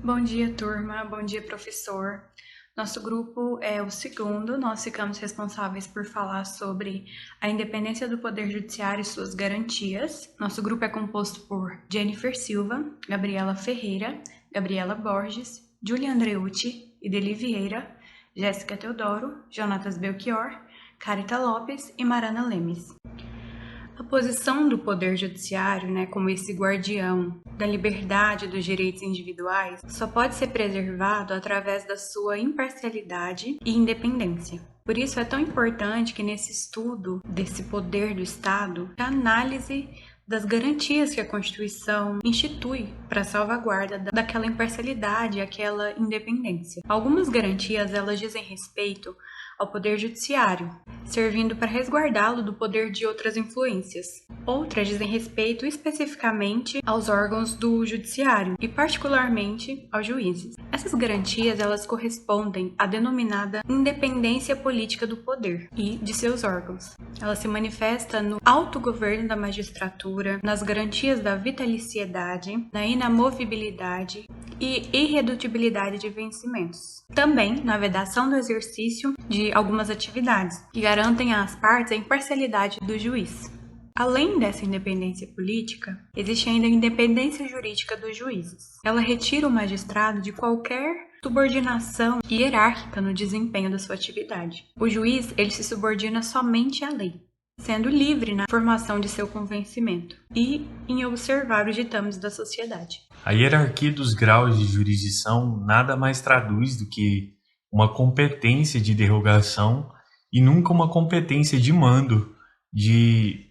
Bom dia, turma. Bom dia, professor. Nosso grupo é o segundo. Nós ficamos responsáveis por falar sobre a independência do Poder Judiciário e suas garantias. Nosso grupo é composto por Jennifer Silva, Gabriela Ferreira, Gabriela Borges, Júlia Andreucci, Ideli Vieira, Jéssica Teodoro, Jonatas Belchior, Carita Lopes e Marana Lemes. A posição do Poder Judiciário, como esse guardião da liberdade e dos direitos individuais, só pode ser preservado através da sua imparcialidade e independência. Por isso é tão importante que nesse estudo desse poder do Estado, a análise das garantias que a Constituição institui para a salvaguarda daquela imparcialidade, aquela independência. Algumas garantias, elas dizem respeito ao Poder Judiciário, servindo para resguardá-lo do poder de outras influências. Outras dizem respeito especificamente aos órgãos do Judiciário e particularmente aos juízes. Essas garantias, elas correspondem à denominada independência política do poder e de seus órgãos. Ela se manifesta no autogoverno da magistratura, nas garantias da vitaliciedade, na inamovibilidade e irredutibilidade de vencimentos. Também na vedação do exercício de algumas atividades que garantem às partes a imparcialidade do juiz. Além dessa independência política, existe ainda a independência jurídica dos juízes. Ela retira o magistrado de qualquer subordinação hierárquica no desempenho da sua atividade. O juiz, ele se subordina somente à lei, sendo livre na formação de seu convencimento e em observar os ditames da sociedade. A hierarquia dos graus de jurisdição nada mais traduz do que uma competência de derrogação e nunca uma competência de mando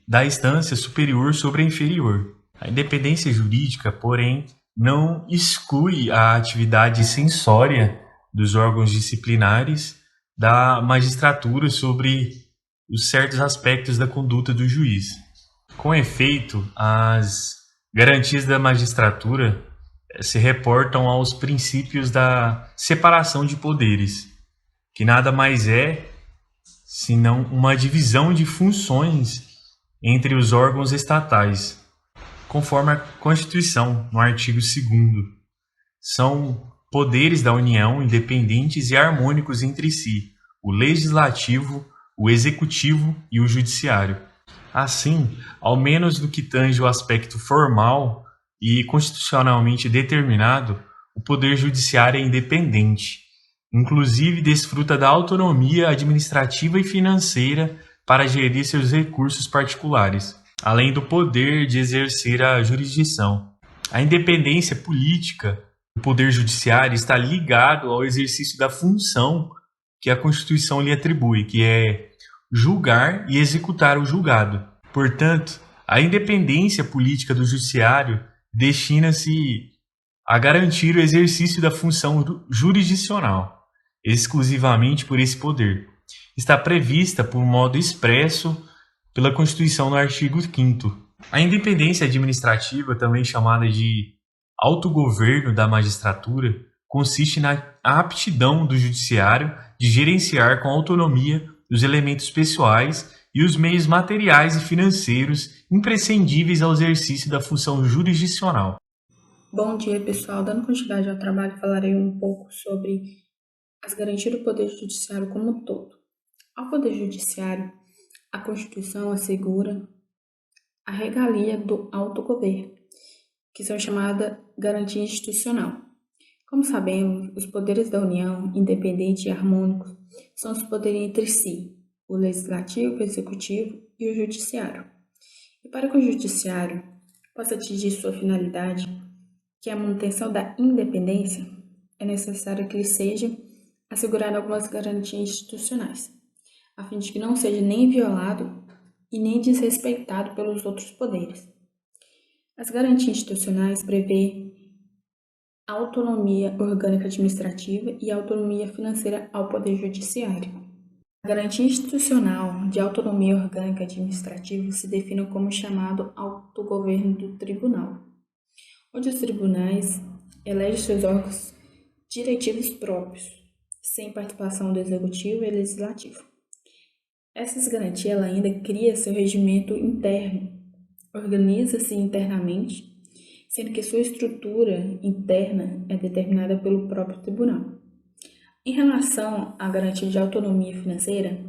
da instância superior sobre a inferior. A independência jurídica, porém, não exclui a atividade censória dos órgãos disciplinares da magistratura sobre os certos aspectos da conduta do juiz. Com efeito, as garantias da magistratura se reportam aos princípios da separação de poderes, que nada mais é senão uma divisão de funções entre os órgãos estatais, conforme a Constituição, no artigo 2º. São poderes da União independentes e harmônicos entre si, o legislativo, o executivo e o judiciário. Assim, ao menos no que tange o aspecto formal e constitucionalmente determinado, o Poder Judiciário é independente. Inclusive, desfruta da autonomia administrativa e financeira para gerir seus recursos particulares, além do poder de exercer a jurisdição. A independência política do Poder Judiciário está ligado ao exercício da função que a Constituição lhe atribui, que é julgar e executar o julgado. Portanto, a independência política do Judiciário destina-se a garantir o exercício da função jurisdicional, exclusivamente por esse poder. Está prevista por modo expresso pela Constituição no artigo 5º. A independência administrativa, também chamada de autogoverno da magistratura, consiste na aptidão do judiciário de gerenciar com autonomia os elementos pessoais e os meios materiais e financeiros imprescindíveis ao exercício da função jurisdicional. Bom dia, pessoal. Dando continuidade ao trabalho, falarei um pouco sobre as garantias do Poder Judiciário como um todo. Ao Poder Judiciário, a Constituição assegura a regalia do autogoverno, que são chamadas garantia institucional. Como sabemos, os poderes da União, independentes e harmônicos, são os poderes entre si, o legislativo, o executivo e o judiciário. E para que o judiciário possa atingir sua finalidade, que é a manutenção da independência, é necessário que ele seja assegurado algumas garantias institucionais, a fim de que não seja nem violado e nem desrespeitado pelos outros poderes. As garantias institucionais prevêem a autonomia orgânica administrativa e a autonomia financeira ao Poder Judiciário. A garantia institucional de autonomia orgânica administrativa se define como chamado autogoverno do tribunal, onde os tribunais elegem seus órgãos diretivos próprios, sem participação do executivo e legislativo. Essas garantias ela ainda cria seu regimento interno, organiza-se internamente, sendo que sua estrutura interna é determinada pelo próprio tribunal. Em relação à garantia de autonomia financeira,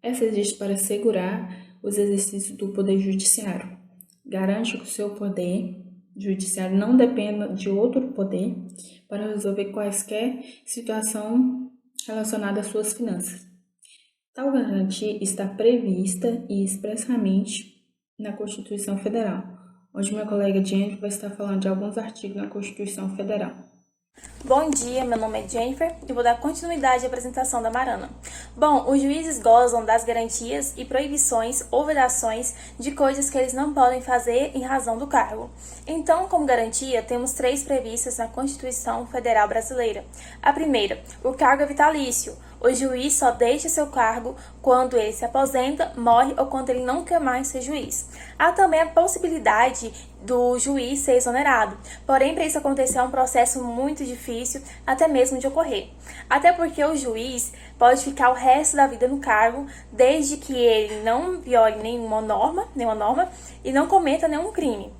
essa existe para assegurar os exercícios do Poder Judiciário. Garante que o seu poder judiciário não dependa de outro poder para resolver quaisquer situação relacionada às suas finanças. Tal garantia está prevista e expressamente na Constituição Federal, onde minha colega Jennifer vai estar falando de alguns artigos na Constituição Federal. Bom dia, meu nome é Jennifer e vou dar continuidade à apresentação da Marana. Bom, os juízes gozam das garantias e proibições ou vedações de coisas que eles não podem fazer em razão do cargo. Então, como garantia, temos 3 previstas na Constituição Federal Brasileira. A primeira, o cargo é vitalício. O juiz só deixa seu cargo quando ele se aposenta, morre ou quando ele não quer mais ser juiz. Há também a possibilidade do juiz ser exonerado, porém para isso acontecer é um processo muito difícil, até mesmo de ocorrer. Até porque o juiz pode ficar o resto da vida no cargo, desde que ele não viole nenhuma norma e não cometa nenhum crime.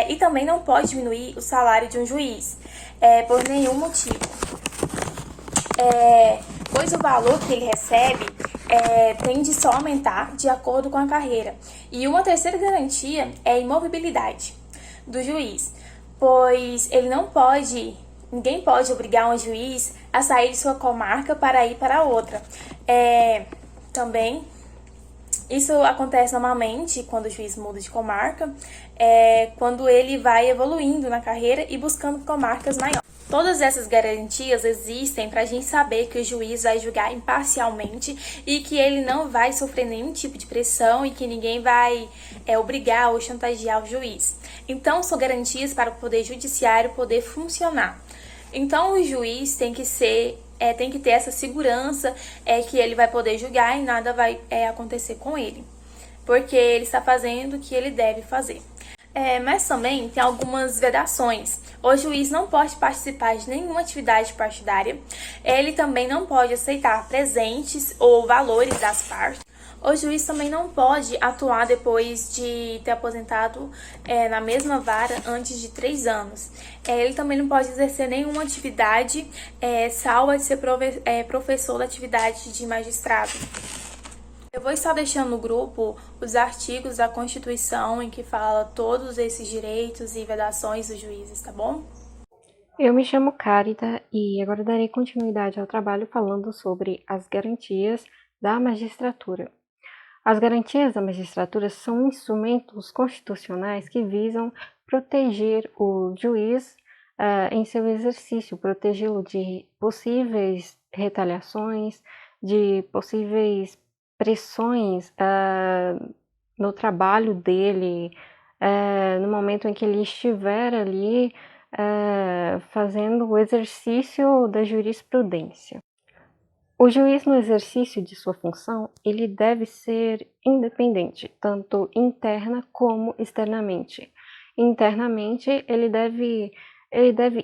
E também não pode diminuir o salário de um juiz, por nenhum motivo. Pois o valor que ele recebe tende só a aumentar de acordo com a carreira. E uma terceira garantia é a imovibilidade do juiz, pois ninguém pode obrigar um juiz a sair de sua comarca para ir para outra. Também isso acontece normalmente quando o juiz muda de comarca, quando ele vai evoluindo na carreira e buscando comarcas maiores. Todas essas garantias existem para a gente saber que o juiz vai julgar imparcialmente e que ele não vai sofrer nenhum tipo de pressão e que ninguém vai obrigar ou chantagear o juiz. Então, são garantias para o Poder Judiciário poder funcionar. Então, o juiz tem que ter essa segurança que ele vai poder julgar e nada vai acontecer com ele, porque ele está fazendo o que ele deve fazer. Mas também tem algumas vedações. O juiz não pode participar de nenhuma atividade partidária. Ele também não pode aceitar presentes ou valores das partes. O juiz também não pode atuar depois de ter aposentado na mesma vara antes de 3 anos. Ele também não pode exercer nenhuma atividade, salvo de ser professor da atividade de magistrado. Eu vou estar deixando no grupo os artigos da Constituição em que fala todos esses direitos e vedações dos juízes, tá bom? Eu me chamo Cárita e agora darei continuidade ao trabalho falando sobre as garantias da magistratura. As garantias da magistratura são instrumentos constitucionais que visam proteger o juiz em seu exercício, protegê-lo de possíveis retaliações, de possíveis pressões no trabalho dele, no momento em que ele estiver ali fazendo o exercício da jurisprudência. O juiz, no exercício de sua função, ele deve ser independente, tanto interna como externamente. Internamente, ele deve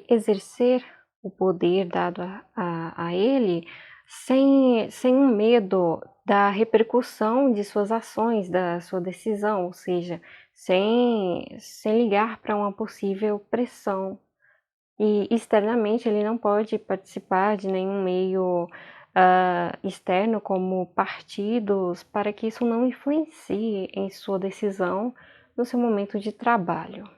exercer o poder dado a ele sem um medo da repercussão de suas ações, da sua decisão, ou seja, sem ligar para uma possível pressão. E externamente ele não pode participar de nenhum meio externo, como partidos, para que isso não influencie em sua decisão no seu momento de trabalho.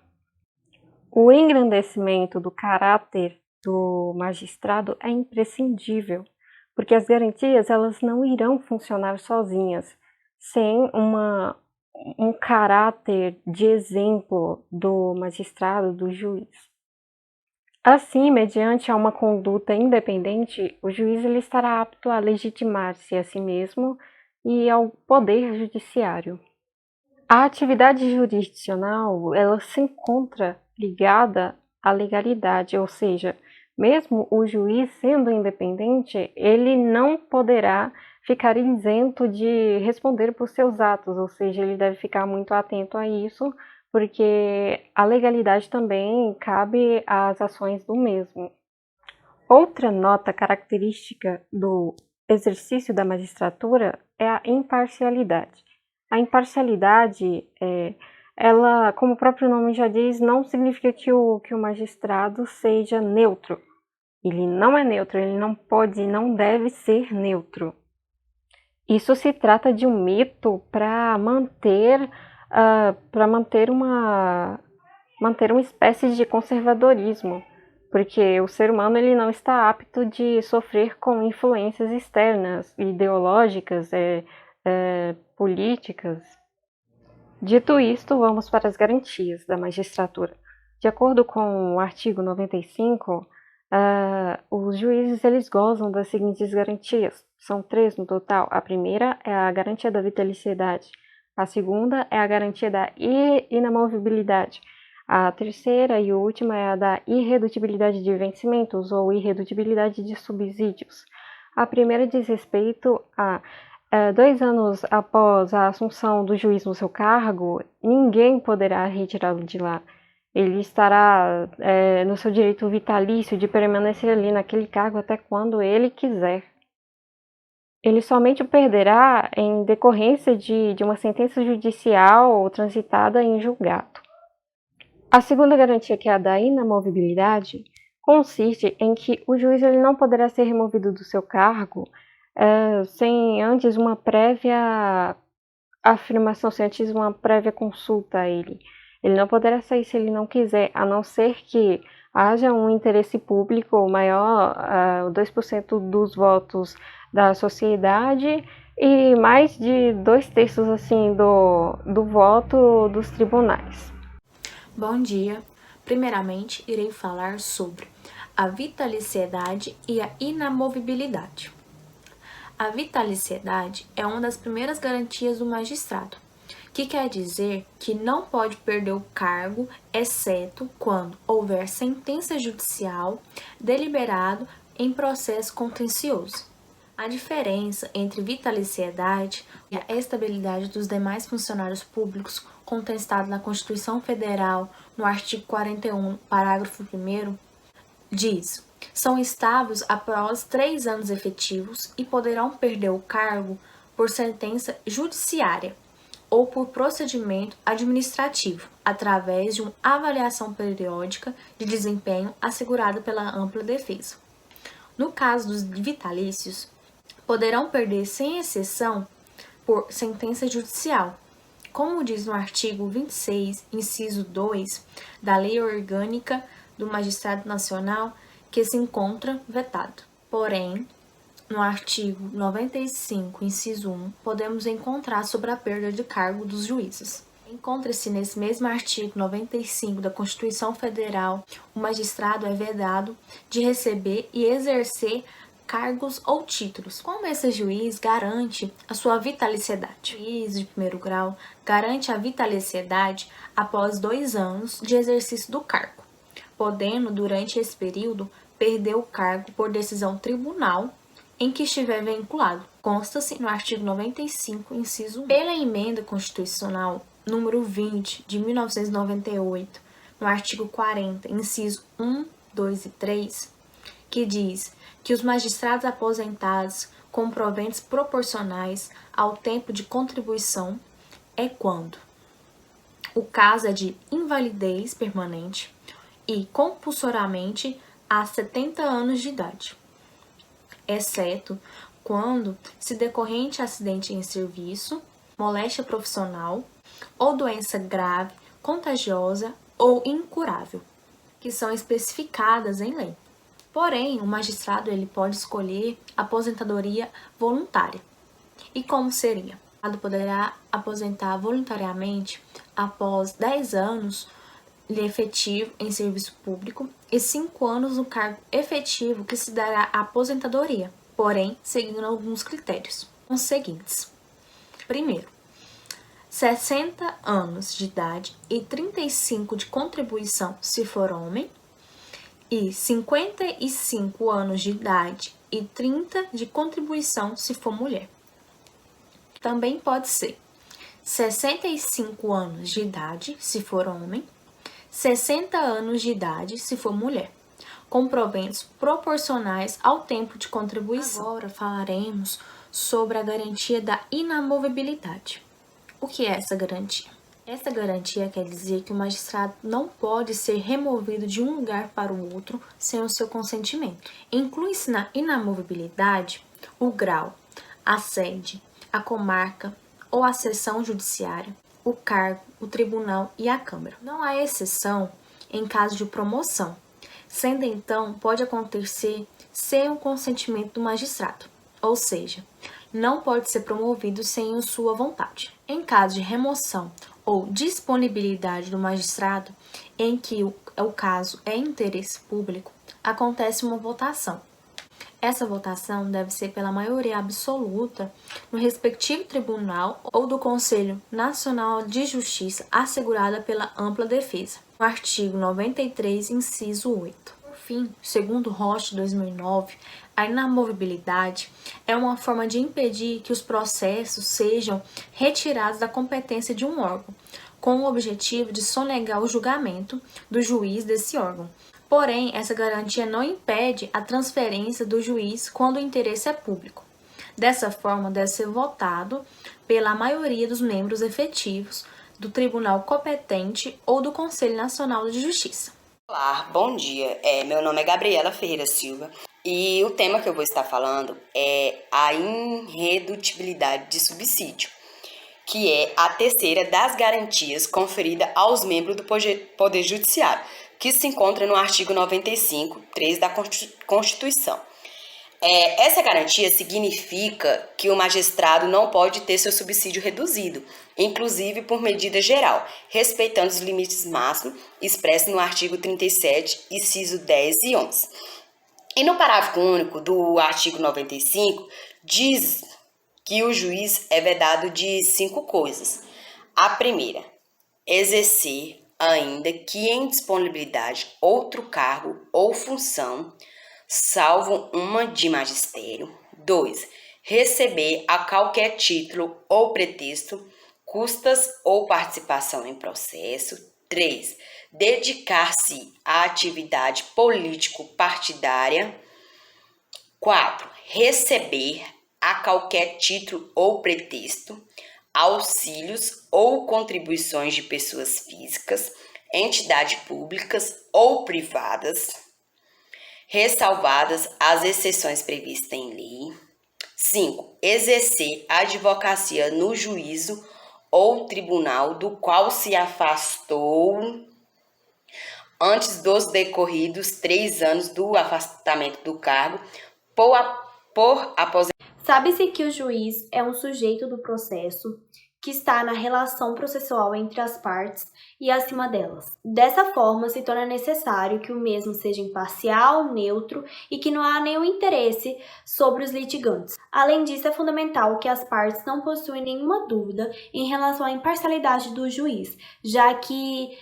O engrandecimento do caráter do magistrado é imprescindível, porque as garantias elas não irão funcionar sozinhas, sem um caráter de exemplo do magistrado, do juiz. Assim, mediante uma conduta independente, o juiz ele estará apto a legitimar-se a si mesmo e ao poder judiciário. A atividade jurisdicional ela se encontra ligada à legalidade, ou seja, mesmo o juiz sendo independente, ele não poderá ficar isento de responder por seus atos, ou seja, ele deve ficar muito atento a isso, porque a legalidade também cabe às ações do mesmo. Outra nota característica do exercício da magistratura é a imparcialidade. A imparcialidade ela, como o próprio nome já diz, não significa que o magistrado seja neutro. Ele não é neutro, ele não pode e não deve ser neutro. Isso se trata de um mito para manter uma espécie de conservadorismo, porque o ser humano ele não está apto de sofrer com influências externas, ideológicas, políticas. Dito isto, vamos para as garantias da magistratura. De acordo com o artigo 95, os juízes eles gozam das seguintes garantias. São 3 no total. A primeira é a garantia da vitaliciedade. A segunda é a garantia da inamovibilidade. A terceira e última é a da irredutibilidade de vencimentos ou irredutibilidade de subsídios. A primeira diz respeito a 2 anos após a assunção do juiz no seu cargo, ninguém poderá retirá-lo de lá. Ele estará no seu direito vitalício de permanecer ali naquele cargo até quando ele quiser. Ele somente o perderá em decorrência de uma sentença judicial transitada em julgado. A segunda garantia, que é a da inamovibilidade, consiste em que o juiz ele não poderá ser removido do seu cargo sem antes uma prévia afirmação, sem antes uma prévia consulta a ele. Ele não poderá sair se ele não quiser, a não ser que haja um interesse público maior, 2% dos votos da sociedade e mais de 2/3 assim, do voto dos tribunais. Bom dia. Primeiramente, irei falar sobre a vitaliciedade e a inamovibilidade. A vitaliciedade é uma das primeiras garantias do magistrado, que quer dizer que não pode perder o cargo, exceto quando houver sentença judicial deliberado em processo contencioso. A diferença entre vitaliciedade e a estabilidade dos demais funcionários públicos contestado na Constituição Federal, no artigo 41, parágrafo 1º, diz: são estáveis após 3 anos efetivos e poderão perder o cargo por sentença judiciária ou por procedimento administrativo, através de uma avaliação periódica de desempenho assegurada pela ampla defesa. No caso dos vitalícios, poderão perder sem exceção por sentença judicial, como diz no artigo 26, inciso 2 da Lei Orgânica do Magistrado Nacional, que se encontra vetado. Porém, no artigo 95, inciso 1, podemos encontrar sobre a perda de cargo dos juízes. Encontra-se nesse mesmo artigo 95 da Constituição Federal, o magistrado é vedado de receber e exercer cargos ou títulos. Como esse juiz garante a sua vitaliciedade? O juiz de primeiro grau garante a vitaliciedade após 2 anos de exercício do cargo, podendo, durante esse período, perder o cargo por decisão tribunal em que estiver vinculado. Consta-se no artigo 95, inciso 1. Pela emenda constitucional número 20 de 1998, no artigo 40, inciso 1, 2 e 3, que diz que os magistrados aposentados com proventos proporcionais ao tempo de contribuição é quando o caso é de invalidez permanente e compulsoriamente a 70 anos de idade, exceto quando se decorrente acidente em serviço, moléstia profissional ou doença grave, contagiosa ou incurável, que são especificadas em lei. Porém, o magistrado ele pode escolher aposentadoria voluntária. E como seria? O magistrado poderá aposentar voluntariamente após 10 anos de efetivo em serviço público e 5 anos no cargo efetivo que se dará a aposentadoria, porém, seguindo alguns critérios, os seguintes. Primeiro, 60 anos de idade e 35 de contribuição se for homem, e 55 anos de idade e 30 de contribuição se for mulher. Também pode ser 65 anos de idade se for homem, 60 anos de idade se for mulher, com proventos proporcionais ao tempo de contribuição. Agora falaremos sobre a garantia da inamovibilidade. O que é essa garantia? Essa garantia quer dizer que o magistrado não pode ser removido de um lugar para o outro sem o seu consentimento. Inclui-se na inamovibilidade o grau, a sede, a comarca ou a seção judiciária, o cargo, o tribunal e a Câmara. Não há exceção em caso de promoção, sendo então pode acontecer sem o consentimento do magistrado, ou seja, não pode ser promovido sem a sua vontade. Em caso de remoção ou disponibilidade do magistrado, em que o caso é interesse público, acontece uma votação. Essa votação deve ser pela maioria absoluta no respectivo tribunal ou do Conselho Nacional de Justiça, assegurada pela ampla defesa. No artigo 93, inciso 8. Por fim, segundo Rocha, 2009, a inamovibilidade é uma forma de impedir que os processos sejam retirados da competência de um órgão, com o objetivo de sonegar o julgamento do juiz desse órgão. Porém, essa garantia não impede a transferência do juiz quando o interesse é público. Dessa forma, deve ser votado pela maioria dos membros efetivos do tribunal competente ou do Conselho Nacional de Justiça. Olá, bom dia. Meu nome é Gabriela Ferreira Silva e o tema que eu vou estar falando é a irredutibilidade de subsídio, que é a terceira das garantias conferida aos membros do Poder Judiciário, que se encontra no artigo 95, 3 da Constituição. Essa garantia significa que o magistrado não pode ter seu subsídio reduzido, inclusive por medida geral, respeitando os limites máximos expressos no artigo 37, inciso 10 e 11. E no parágrafo único do artigo 95, diz que o juiz é vedado de 5 coisas. A primeira, exercer ainda que em disponibilidade outro cargo ou função, salvo uma de magistério. 2. Receber a qualquer título ou pretexto, custas ou participação em processo. 3. Dedicar-se à atividade político-partidária. 4. Receber a qualquer título ou pretexto auxílios ou contribuições de pessoas físicas, entidades públicas ou privadas, ressalvadas as exceções previstas em lei. 5. Exercer a advocacia no juízo ou tribunal do qual se afastou antes dos decorridos 3 anos do afastamento do cargo por aposentadoria. Sabe-se que o juiz é um sujeito do processo que está na relação processual entre as partes e acima delas. Dessa forma, se torna necessário que o mesmo seja imparcial, neutro e que não há nenhum interesse sobre os litigantes. Além disso, é fundamental que as partes não possuem nenhuma dúvida em relação à imparcialidade do juiz, já que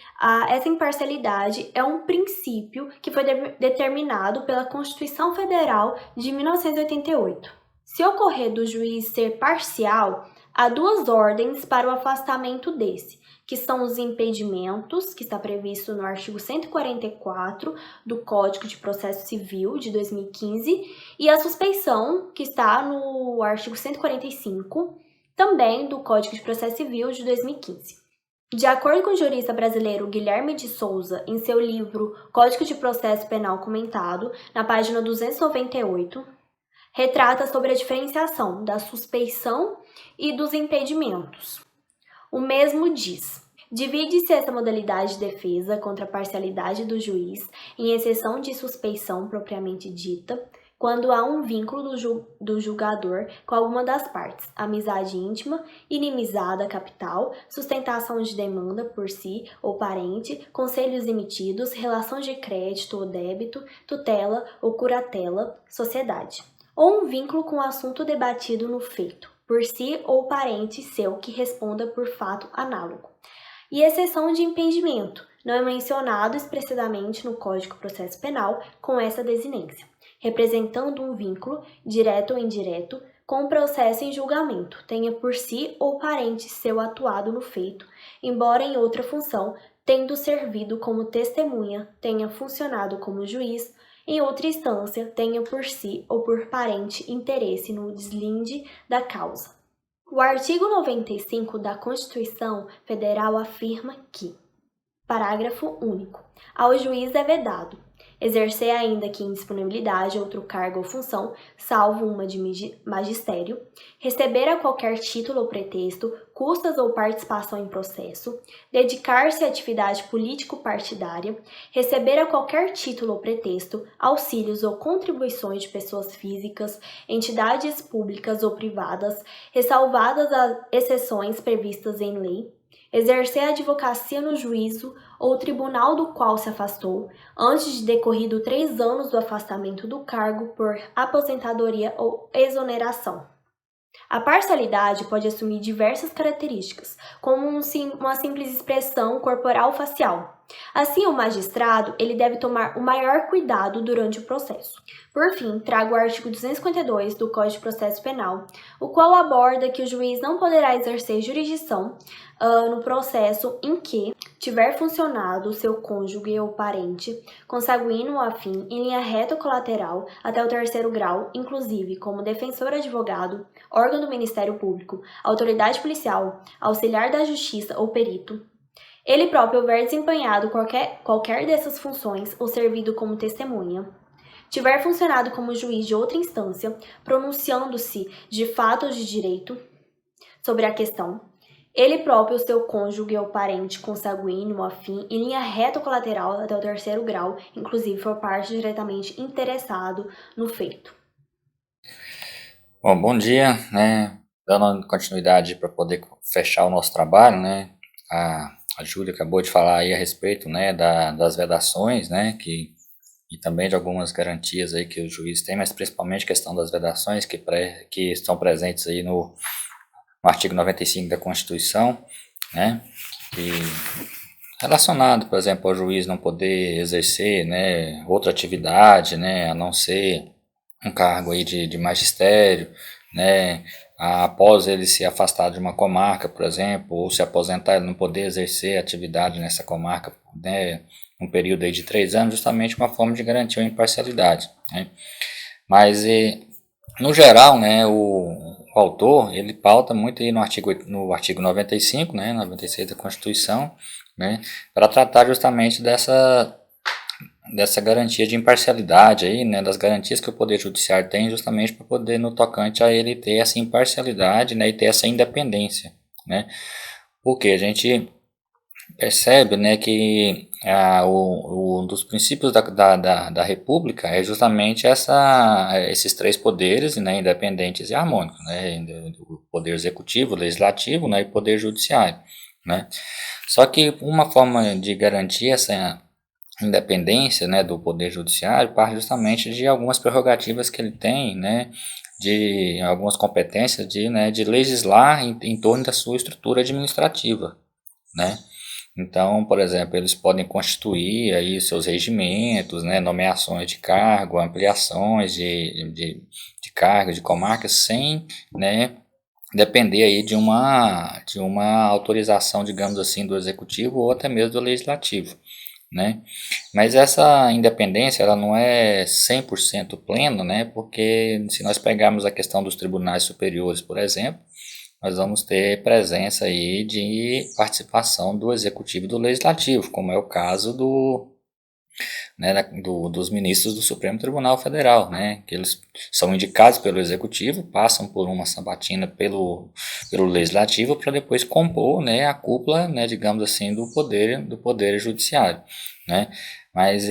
essa imparcialidade é um princípio que foi determinado pela Constituição Federal de 1988. Se ocorrer do juiz ser parcial, há 2 ordens para o afastamento desse, que são os impedimentos, que está previsto no artigo 144 do Código de Processo Civil de 2015, e a suspeição, que está no artigo 145, também do Código de Processo Civil de 2015. De acordo com o jurista brasileiro Guilherme de Souza, em seu livro Código de Processo Penal Comentado, na página 298, retrata sobre a diferenciação da suspeição e dos impedimentos. O mesmo diz: divide-se essa modalidade de defesa contra a parcialidade do juiz em exceção de suspeição propriamente dita, quando há um vínculo do julgador com alguma das partes, amizade íntima, inimizada capital, sustentação de demanda por si ou parente, conselhos emitidos, relação de crédito ou débito, tutela ou curatela, sociedade, ou um vínculo com o assunto debatido no feito, por si ou parente seu que responda por fato análogo. E exceção de impedimento, não é mencionado expressamente no Código de Processo Penal com essa desinência, representando um vínculo, direto ou indireto, com o processo em julgamento, tenha por si ou parente seu atuado no feito, embora em outra função, tendo servido como testemunha, tenha funcionado como juiz, em outra instância, tenha por si ou por parente interesse no deslinde da causa. O artigo 95 da Constituição Federal afirma que, parágrafo único, ao juiz é vedado exercer ainda que em disponibilidade outro cargo ou função, salvo uma de magistério, receber a qualquer título ou pretexto, custas ou participação em processo, dedicar-se à atividade político-partidária, receber a qualquer título ou pretexto, auxílios ou contribuições de pessoas físicas, entidades públicas ou privadas, ressalvadas as exceções previstas em lei, exercer a advocacia no juízo ou tribunal do qual se afastou, antes de decorrido 3 anos do afastamento do cargo por aposentadoria ou exoneração. A parcialidade pode assumir diversas características, como uma simples expressão corporal facial. Assim, o magistrado ele deve tomar o maior cuidado durante o processo. Por fim, trago o artigo 252 do Código de Processo Penal, o qual aborda que o juiz não poderá exercer jurisdição no processo em que tiver funcionado seu cônjuge ou parente, consanguíneo ou afim, em linha reta ou colateral, até o 3º grau, inclusive como defensor advogado, órgão do Ministério Público, autoridade policial, auxiliar da justiça ou perito, ele próprio houver desempenhado qualquer dessas funções ou servido como testemunha, tiver funcionado como juiz de outra instância, pronunciando-se de fato ou de direito sobre a questão, ele próprio, seu cônjuge ou parente consanguíneo, afim, em linha reta ou colateral até o 3º grau, inclusive for parte diretamente interessado no feito. Bom dia, dando continuidade para poder fechar o nosso trabalho, a Júlia acabou de falar aí a respeito, das vedações, e também de algumas garantias aí que o juiz tem, mas principalmente a questão das vedações que estão presentes aí no artigo 95 da Constituição, e relacionado, por exemplo, ao juiz não poder exercer, outra atividade, a não ser um cargo aí de magistério, após ele se afastar de uma comarca, por exemplo, ou se aposentar, ele não poder exercer atividade nessa comarca, um período aí de 3 anos, justamente uma forma de garantir a imparcialidade, Mas, no geral, o autor, ele pauta muito aí no artigo 95, 96 da Constituição, para tratar justamente dessa garantia de imparcialidade aí, das garantias que o Poder Judiciário tem justamente para poder, no tocante a ele ter essa imparcialidade, e ter essa independência, Porque a gente percebe, que um dos princípios da República é justamente esses 3 poderes, independentes e harmônicos, o Poder Executivo, Legislativo, e o Poder Judiciário, Só que uma forma de garantir essa independência, do Poder Judiciário parte justamente de algumas prerrogativas que ele tem, de algumas competências de legislar em torno da sua estrutura administrativa, Então, por exemplo, eles podem constituir aí seus regimentos, nomeações de cargo, ampliações de cargos, de comarcas, sem, depender aí de uma autorização, digamos assim, do Executivo ou até mesmo do Legislativo, Mas essa independência, ela não é 100% plena, porque se nós pegarmos a questão dos tribunais superiores, por exemplo, nós vamos ter presença aí de participação do Executivo e do Legislativo, como é o caso dos ministros do Supremo Tribunal Federal, que eles são indicados pelo Executivo, passam por uma sabatina pelo Legislativo para depois compor, a cúpula, digamos assim, do poder Judiciário, Mas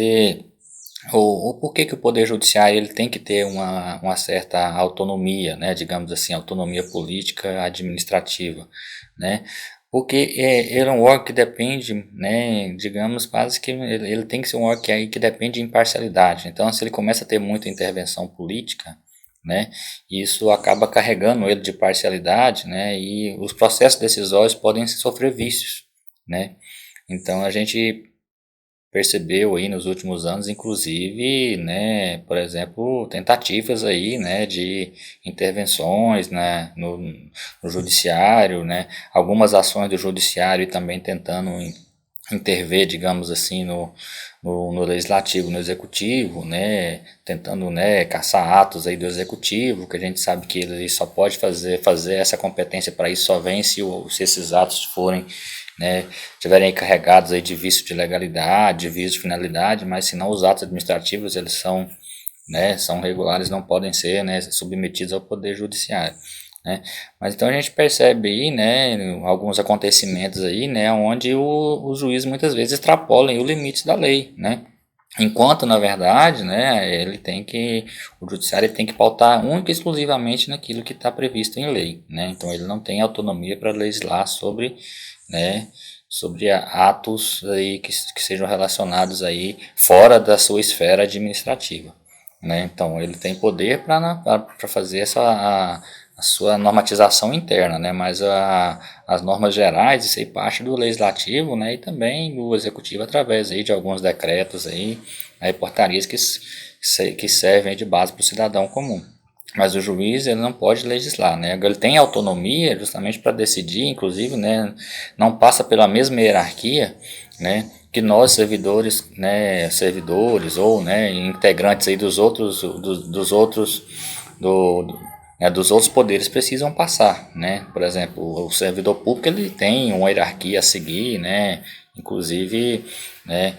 por que o Poder Judiciário ele tem que ter uma certa autonomia, digamos assim, autonomia política administrativa, Porque ele é um órgão que depende, digamos, quase que ele tem que ser um órgão que depende de imparcialidade. Então, se ele começa a ter muita intervenção política, isso acaba carregando ele de parcialidade, e os processos decisórios podem sofrer vícios, Então, a gente percebeu aí nos últimos anos, inclusive, por exemplo, tentativas aí, de intervenções, no judiciário, algumas ações do judiciário também tentando intervir, digamos assim, no legislativo, no executivo, né, tentando, né, caçar atos aí do executivo, que a gente sabe que ele só pode fazer essa competência para isso só vem se esses atos forem, né, tiverem carregados aí de vício de legalidade, de vício de finalidade, mas se não os atos administrativos eles são, né, são regulares, não podem ser, né, submetidos ao Poder Judiciário. Né? Mas então a gente percebe aí, né, alguns acontecimentos aí, né, onde o juiz muitas vezes extrapola o limite da lei, né, enquanto na verdade, né, o judiciário tem que pautar única e exclusivamente naquilo que está previsto em lei, né, então ele não tem autonomia para legislar sobre, né, sobre atos aí que sejam relacionados aí fora da sua esfera administrativa, né, então ele tem poder para fazer a sua normatização interna, né, mas as normas gerais, isso aí parte do legislativo, né, e também do executivo através aí de alguns decretos aí, portarias que servem de base para o cidadão comum. Mas o juiz ele não pode legislar, né, ele tem autonomia justamente para decidir, inclusive, né, não passa pela mesma hierarquia, né, que nós servidores ou, né, integrantes aí dos outros poderes precisam passar, né? Por exemplo, o servidor público ele tem uma hierarquia a seguir, né? Inclusive, né,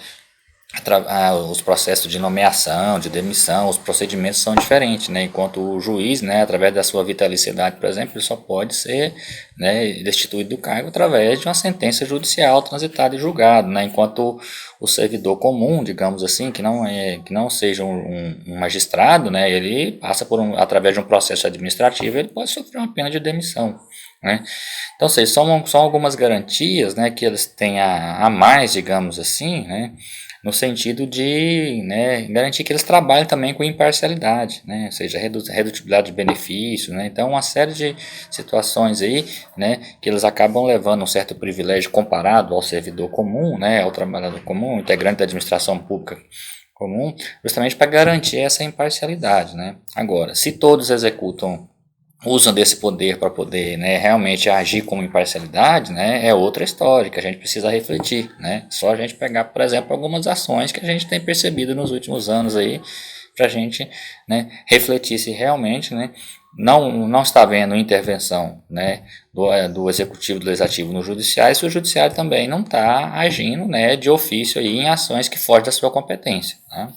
os processos de nomeação, de demissão, os procedimentos são diferentes, né? Enquanto o juiz, né, através da sua vitaliciedade, por exemplo, ele só pode ser, né, destituído do cargo através de uma sentença judicial transitada e julgada, né? Enquanto o servidor comum, digamos assim, que não seja um magistrado, né, ele passa através de um processo administrativo, ele pode sofrer uma pena de demissão, né? Então, ou seja, são algumas garantias, né, que eles têm a mais, digamos assim, né, no sentido de, né, garantir que eles trabalhem também com imparcialidade, né, ou seja, redutibilidade de benefícios, né, então uma série de situações aí, né, que eles acabam levando um certo privilégio comparado ao servidor comum, né, ao trabalhador comum, integrante da administração pública comum, justamente para garantir essa imparcialidade, né. Agora, se todos usam desse poder para poder, né, realmente agir com imparcialidade, né, é outra história que a gente precisa refletir, né, só a gente pegar, por exemplo, algumas ações que a gente tem percebido nos últimos anos aí, para a gente, né, refletir se realmente, né, não está havendo intervenção, né, do executivo, do legislativo no judiciário, se o judiciário também não está agindo, né, de ofício aí em ações que fogem da sua competência, tá?